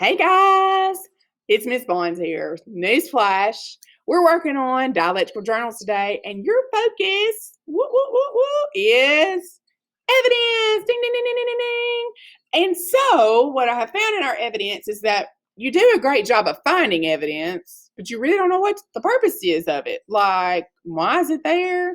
Hey guys, it's Miss Bonds here. Newsflash, we're working on dialectical journals today, and your focus is evidence. Ding, ding, ding, ding, ding, ding, ding. And so, what I have found in our evidence is that you do a great job of finding evidence, but you really don't know what the purpose is of it. Like, why is it there?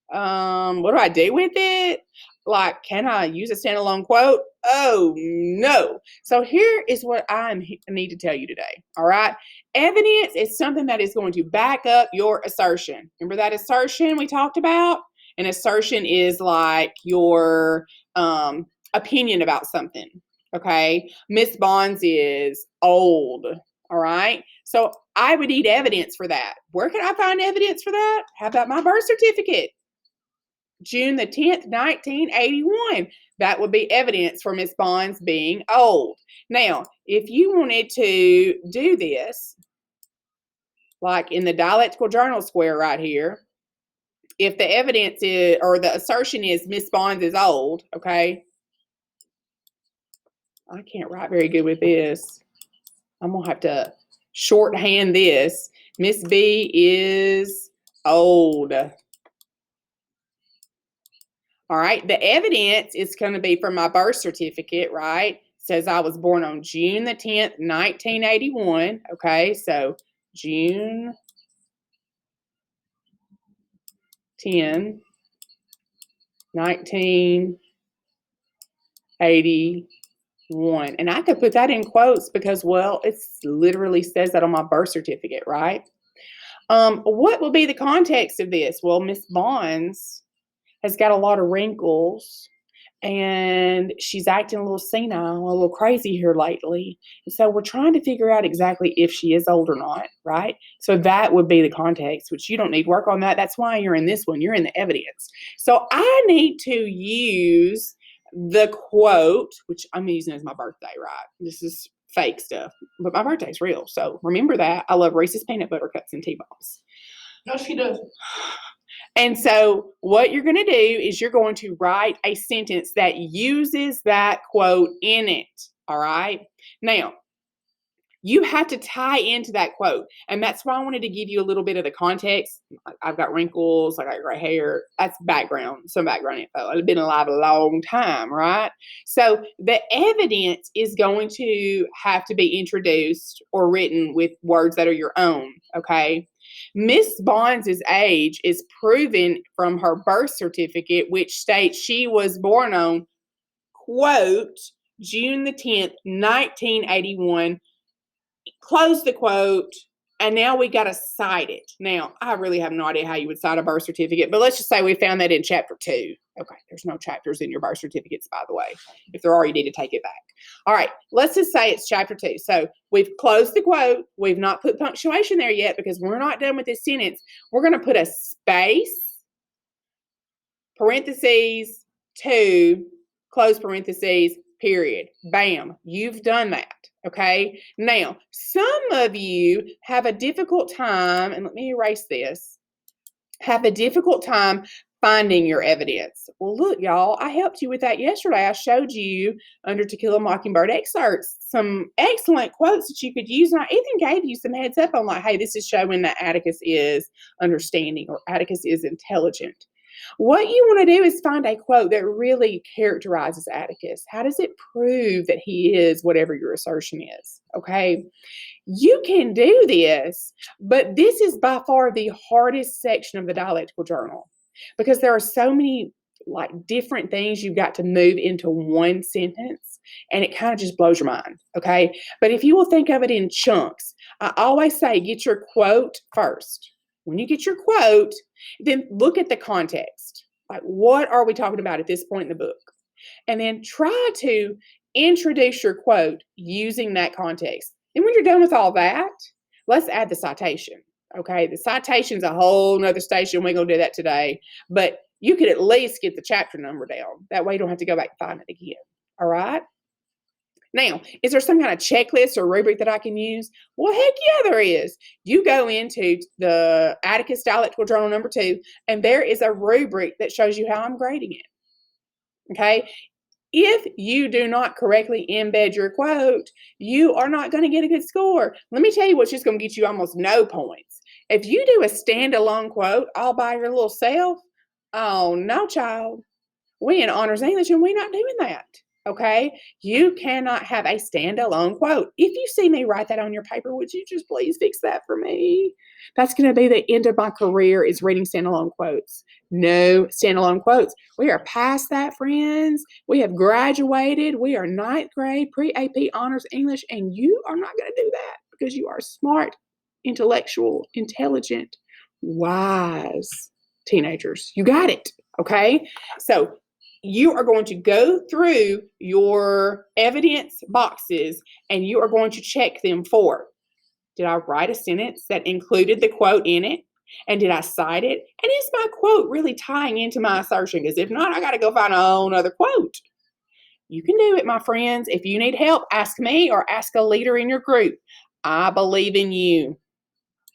What do I do with it? Like, can I use a standalone quote? Oh, no. So here is what I need to tell you today, all right? Evidence is something that is going to back up your assertion. Remember that assertion we talked about? An assertion is like your opinion about something, okay? Miss Bonds is old, all right? So I would need evidence for that. Where can I find evidence for that? How about my birth certificate? June the 10th, 1981. That would be evidence for Miss Bonds being old. Now, if you wanted to do this, like in the dialectical journal square right here, if the evidence is, or the assertion is Miss Bonds is old, okay? I can't write very good with this. I'm going to have to shorthand this. Miss B is old. All right, the evidence is going to be from my birth certificate, right? It says I was born on June the 10th, 1981. Okay, so June 10, 1981. And I could put that in quotes because, well, it literally says that on my birth certificate, right? What will be the context of this? Well, Miss Bonds has got a lot of wrinkles and she's acting a little senile, a little crazy here lately. And so we're trying to figure out exactly if she is old or not, right? So that would be the context, which you don't need work on that. That's why you're in this one. You're in the evidence. So I need to use the quote, which I'm using as my birthday, right? This is fake stuff, but my birthday's real. So remember that. I love Reese's peanut butter cups and T-bombs. No, she doesn't. And so what you're going to do is you're going to write a sentence that uses that quote in it, all right? Now, you have to tie into that quote, and that's why I wanted to give you a little bit of the context. I've got wrinkles, I got gray hair. That's background, some background info. I've been alive a long time, right? So the evidence is going to have to be introduced or written with words that are your own, okay? Miss Bonds' age is proven from her birth certificate, which states she was born on, quote, June the 10th, 1981, close the quote, and now we got to cite it. Now, I really have no idea how you would cite a birth certificate, but let's just say we found that in chapter 2. Okay, there's no chapters in your birth certificates, by the way. If there are, you need to take it back. All right, let's just say it's chapter 2. So we've closed the quote. We've not put punctuation there yet because we're not done with this sentence. We're going to put a space, parentheses, 2, close parentheses, period. Bam, you've done that. Okay, now some of you have a difficult time, and let me erase this, have a difficult time finding your evidence. Well, look, y'all, I helped you with that yesterday. I showed you under To Kill a Mockingbird excerpts some excellent quotes that you could use, and I even gave you some heads up on like, hey, this is showing that Atticus is understanding or Atticus is intelligent. What you want to do is find a quote that really characterizes Atticus. How does it prove that he is whatever your assertion is? Okay. You can do this, but this is by far the hardest section of the dialectical journal because there are so many like different things you've got to move into one sentence and it kind of just blows your mind. Okay. But if you will think of it in chunks, I always say get your quote first. When you get your quote, then look at the context. Like, what are we talking about at this point in the book? And then try to introduce your quote using that context. And when you're done with all that, let's add the citation. Okay, the citation's a whole nother station. We're going to do that today. But you could at least get the chapter number down. That way you don't have to go back and find it again. All right? Now, is there some kind of checklist or rubric that I can use? Well, heck yeah, there is. You go into the Atticus Dialectical Journal number 2, and there is a rubric that shows you how I'm grading it. Okay? If you do not correctly embed your quote, you are not going to get a good score. Let me tell you what's just going to get you almost no points. If you do a standalone quote all by your little self, oh no, child. We in honors English and we're not doing that. Okay? You cannot have a standalone quote. If you see me write that on your paper, would you just please fix that for me? That's going to be the end of my career is reading standalone quotes. No standalone quotes. We are past that, friends. We have graduated. We are ninth grade pre-AP honors English, and you are not going to do that because you are smart, intellectual, intelligent, wise teenagers. You got it. Okay? So you are going to go through your evidence boxes and you are going to check them for, did I write a sentence that included the quote in it? And did I cite it? And is my quote really tying into my assertion? Because if not, I got to go find a whole other quote. You can do it, my friends. If you need help, ask me or ask a leader in your group. I believe in you.